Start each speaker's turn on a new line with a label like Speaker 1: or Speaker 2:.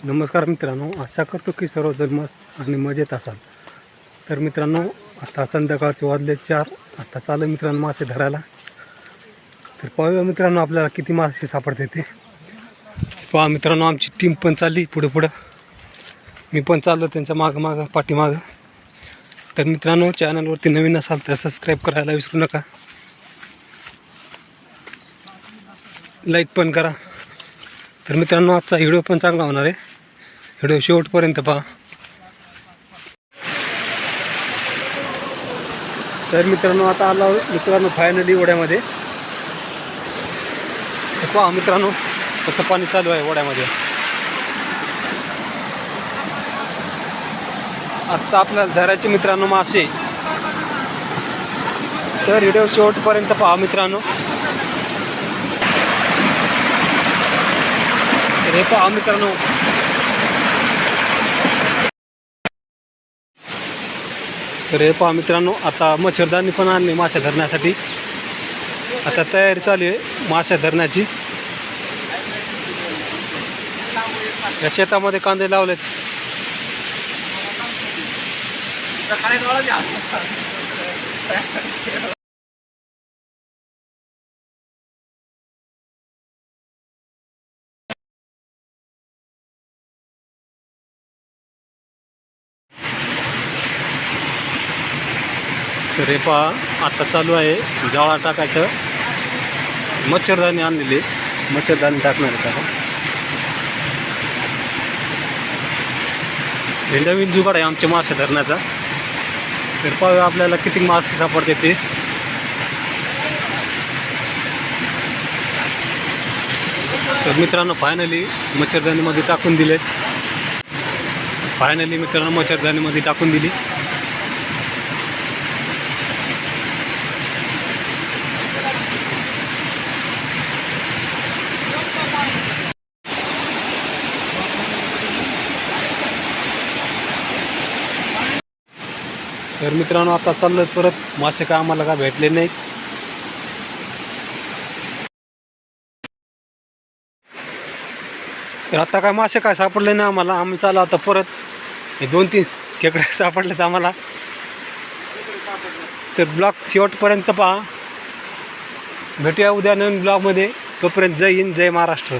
Speaker 1: नमस्कार मित्रांनो, आशा करतो की सर्वजण मस्त आणि मजेत असाल. तर मित्रांनो, आता संध्याकाळचे वाजले 4. आता चालू मित्रांनो मासे धरायला. तर पाहूया मित्रांनो आपल्याला किती मासे सापडते ते. पहा मित्रांनो, आमची टीम पण चालली पुढं. मी पण चाललो त्यांच्या मागं पाठीमागं. तर मित्रांनो, चॅनलवरती नवीन असाल तर सबस्क्राईब करायला विसरू नका, लाईक पण करा. तर मित्रांनो, आजचा व्हिडिओ पण चांगला होणार आहे. व्हिडिओ शेवटपर्यंत पहा. तर मित्रांनो, आता आलो मित्रांनो फायनली ओढ्यामध्ये. पहा मित्रांनो कसं पाणी चालू आहे ओढ्यामध्ये. आत्ता आपल्याला धरायचे मित्रांनो मासे. तर व्हिडिओ शेवटपर्यंत पहा मित्रांनो. तर हे पहा मित्रांनो, तर हे पहा मित्रांनो, आता मच्छरदाणी पण आणली मासे धरण्यासाठी. आता तयारी चालू आहे मासे धरण्याची. या शेतामध्ये कांदे लावलेत. तर हे पहा आता चालू आहे जाळा टाकायचं. मच्छरदाणी आणलेली, मच्छरदाणी टाकणार आहे आता. हे नवीन जुगाड आहे आमच्या मासे धरण्याचा. तर पाहूया आपल्याला किती मासे सापडते ते. तर मित्रांनो फायनली मच्छरदाणीमध्ये टाकून दिले. मच्छरदाणीमध्ये टाकून दिली. तर मित्रांनो, आता चाललं परत. मासे काय आम्हाला काय भेटले नाहीत. तर आता काय मासे काय सापडले नाही आम्हाला. आम्ही चालू आता परत. हे 2-3 खेकडे सापडलेत आम्हाला. तर ब्लॉग शेवटपर्यंत पहा. भेटूया उद्या नवीन ब्लॉगमध्ये. तोपर्यंत जय हिंद, जय महाराष्ट्र.